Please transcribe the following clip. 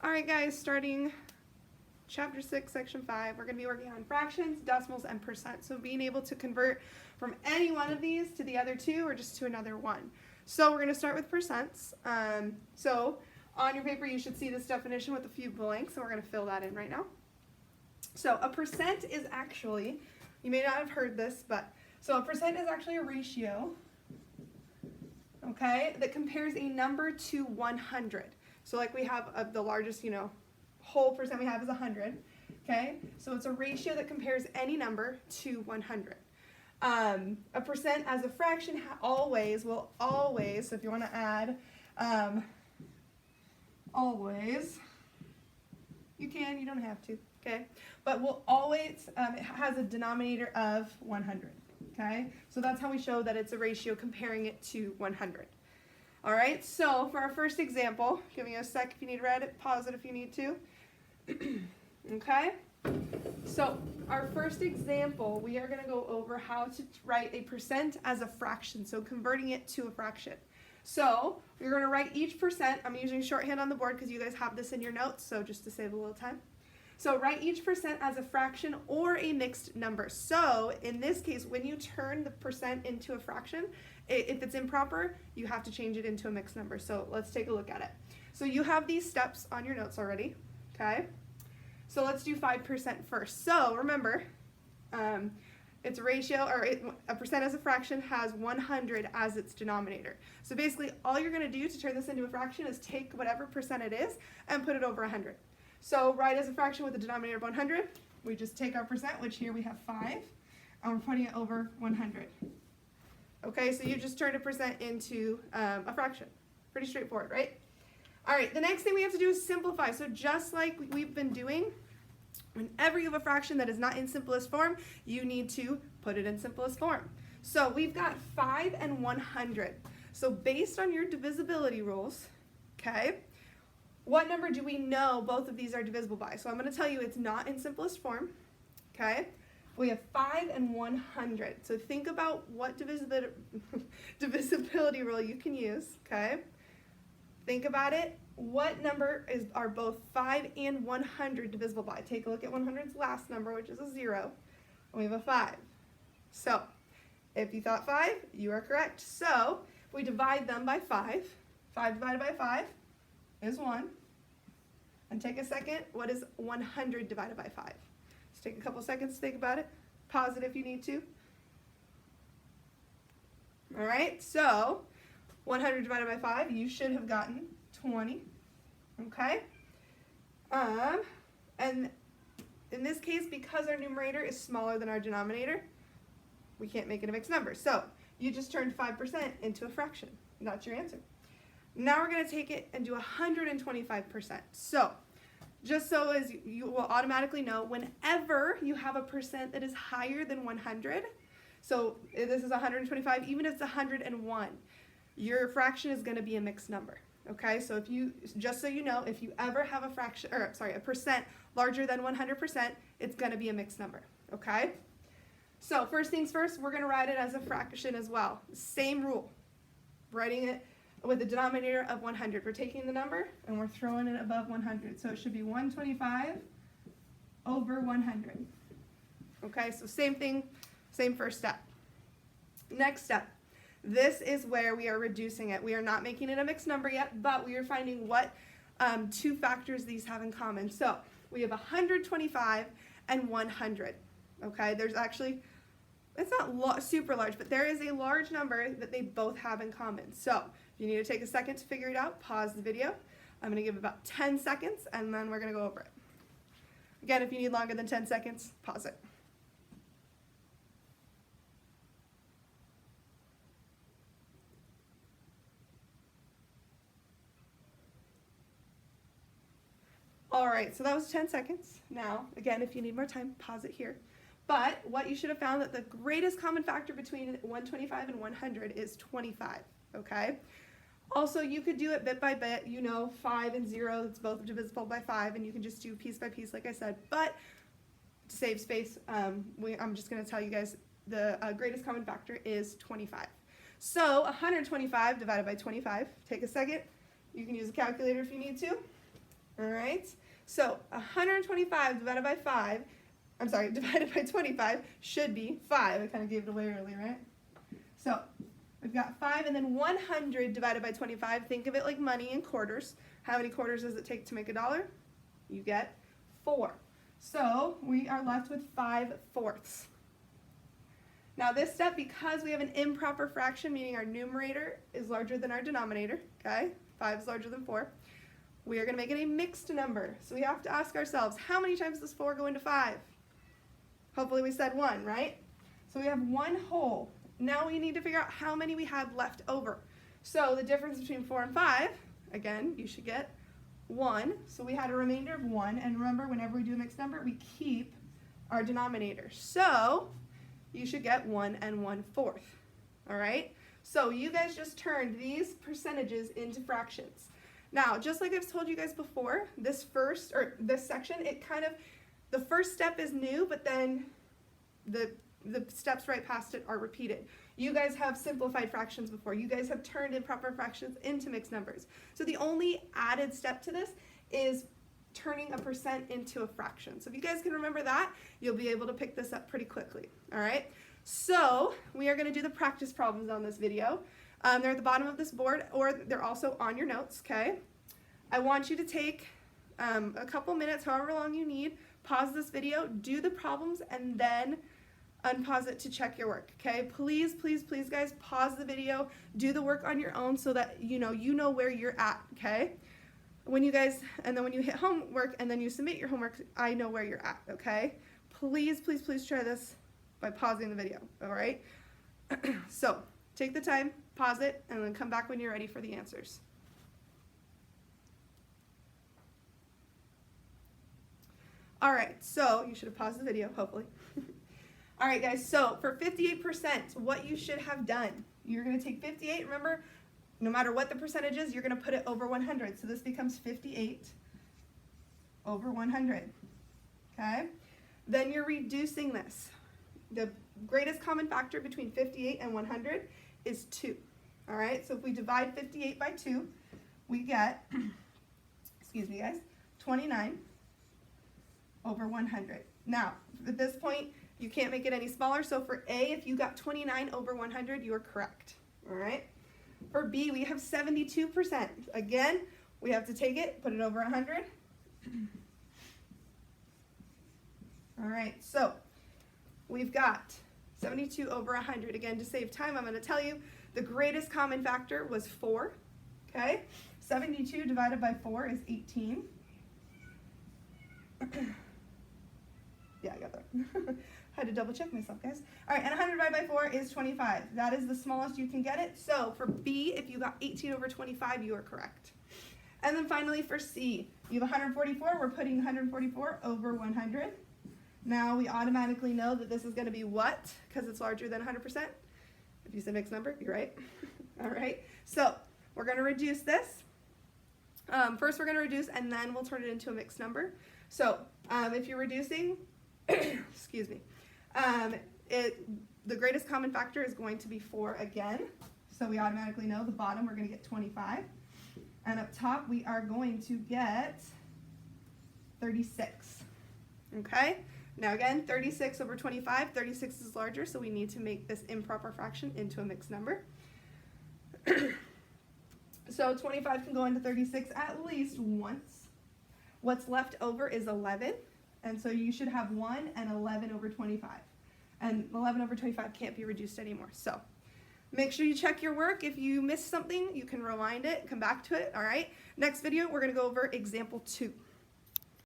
Alright guys, starting chapter 6, section 5, we're going to be working on fractions, decimals, and percent. So being able to convert from any one of these to the other two or just to another one. So we're going to start with percents. So on your paper you should see this definition with a few blanks, and we're going to fill that in right now. So a percent is actually, you may not have heard this, but so a percent is actually a ratio, okay, that compares a number to 100. So like we have the largest, whole percent we have is 100, okay? So it's a ratio that compares any number to 100. A percent as a fraction will always, so if you want to add always, you can, you don't have to, okay? But will always, it has a denominator of 100, okay? So that's how we show that it's a ratio comparing it to 100. All right, so for our first example, give me a sec if you need to read it, pause it if you need to. Okay, so our first example, we are going to go over how to write a percent as a fraction, so converting it to a fraction. So we're going to write each percent. I'm using shorthand on the board because you guys have this in your notes, so just to save a little time. So write each percent as a fraction or a mixed number. So in this case, when you turn the percent into a fraction, if it's improper, you have to change it into a mixed number. So let's take a look at it. So you have these steps on your notes already, okay? So let's do 5% first. So remember, it's a ratio, or a percent as a fraction has 100 as its denominator. So basically all you're going to do to turn this into a fraction is take whatever percent it is and put it over 100. So write as a fraction with a denominator of 100. We just take our percent, which here we have 5, and we're putting it over 100. Okay, so you just turned a percent into a fraction. Pretty straightforward, right? All right, the next thing we have to do is simplify. So just like we've been doing, whenever you have a fraction that is not in simplest form, you need to put it in simplest form. So we've got 5 and 100. So based on your divisibility rules, okay, what number do we know both of these are divisible by? So I'm going to tell you it's not in simplest form, okay? We have 5 and 100. So think about what divisibility rule you can use, okay? Think about it. What number are both 5 and 100 divisible by? Take a look at 100's last number, which is a 0. And we have a 5. So if you thought 5, you are correct. So we divide them by 5. 5 divided by 5 is 1. And take a second, what is 100 divided by 5? Just take a couple seconds to think about it. Pause it if you need to. All right, so 100 divided by 5, you should have gotten 20, okay? And in this case, because our numerator is smaller than our denominator, we can't make it a mixed number. So you just turned 5% into a fraction. That's your answer. Now we're going to take it and do 125%. So just so as you will automatically know, whenever you have a percent that is higher than 100, so this is 125, even if it's 101, your fraction is going to be a mixed number. Okay, so if you, just so you know, if you ever have a percent larger than 100%, it's going to be a mixed number. Okay, so first things first, we're going to write it as a fraction as well. Same rule, writing it with a denominator of 100. We're taking the number and we're throwing it above 100. So it should be 125 over 100. Okay, so same thing, same first step. Next step. This is where we are reducing it. We are not making it a mixed number yet, but we are finding what two factors these have in common. So we have 125 and 100. Okay, there's actually, it's not super large, but there is a large number that they both have in common. So if you need to take a second to figure it out, pause the video. I'm going to give about 10 seconds, and then we're going to go over it. Again, if you need longer than 10 seconds, pause it. All right, so that was 10 seconds. Now, again, if you need more time, pause it here. But what you should have found that the greatest common factor between 125 and 100 is 25, okay? Also, you could do it bit by bit, 5 and 0, it's both divisible by 5, and you can just do piece by piece, like I said. But to save space, I'm just going to tell you guys the greatest common factor is 25. So 125 divided by 25, take a second. You can use a calculator if you need to. All right, so 125 divided by 5, I'm sorry, divided by 25 should be 5. I kind of gave it away earlier, right? So we've got 5, and then 100 divided by 25. Think of it like money in quarters. How many quarters does it take to make a dollar? You get 4. So we are left with 5/4. Now this step, because we have an improper fraction, meaning our numerator is larger than our denominator, okay? 5 is larger than 4. We are going to make it a mixed number. So we have to ask ourselves, how many times does 4 go into 5? Hopefully we said 1, right? So we have 1 whole. Now we need to figure out how many we had left over. So the difference between 4 and 5, again, you should get 1. So we had a remainder of 1. And remember, whenever we do a mixed number, we keep our denominator. So you should get 1 and 1/4. All right? So you guys just turned these percentages into fractions. Now, just like I've told you guys before, this section, the first step is new, but then the steps right past it are repeated. You guys have simplified fractions before. You guys have turned improper fractions into mixed numbers. So the only added step to this is turning a percent into a fraction. So if you guys can remember that, you'll be able to pick this up pretty quickly. All right? So we are going to do the practice problems on this video. They're at the bottom of this board, or they're also on your notes, okay? I want you to take a couple minutes, however long you need, pause this video, do the problems, and then unpause it to check your work, okay? Please, please, please, guys, pause the video, do the work on your own so that you know where you're at, okay? When you hit homework and then you submit your homework, I know where you're at, okay? Please, please, please try this by pausing the video, all right? So take the time, pause it, and then come back when you're ready for the answers. All right, so you should have paused the video, hopefully. All right, guys, so for 58%, what you should have done, you're going to take 58, remember, no matter what the percentage is, you're going to put it over 100. So this becomes 58 over 100, okay? Then you're reducing this. The greatest common factor between 58 and 100 is 2, all right? So if we divide 58 by 2, we get, excuse me, guys, 29 over 100. Now, at this point, you can't make it any smaller, so for A, if you got 29 over 100, you are correct, all right? For B, we have 72%. Again, we have to take it, put it over 100. All right, so we've got 72 over 100. Again, to save time, I'm going to tell you the greatest common factor was 4, okay? 72 divided by 4 is 18. Yeah, I got that. Had to double check myself, guys. All right, and 100 divided by 4 is 25. That is the smallest you can get it. So for B, if you got 18 over 25, you are correct. And then finally for C, you have 144. We're putting 144 over 100. Now we automatically know that this is going to be what? Because it's larger than 100%. If you say mixed number, you're right. All right, so we're going to reduce this. First we're going to reduce, and then we'll turn it into a mixed number. So if you're reducing, excuse me, the greatest common factor is going to be 4 again. So we automatically know the bottom we're going to get 25. And up top we are going to get 36. Okay? Now again, 36 over 25, 36 is larger, so we need to make this improper fraction into a mixed number. So 25 can go into 36 at least once. What's left over is 11, and so you should have 1 and 11 over 25. And 11 over 25 can't be reduced anymore. So make sure you check your work. If you missed something, you can rewind it, come back to it, all right? Next video, we're going to go over example 2.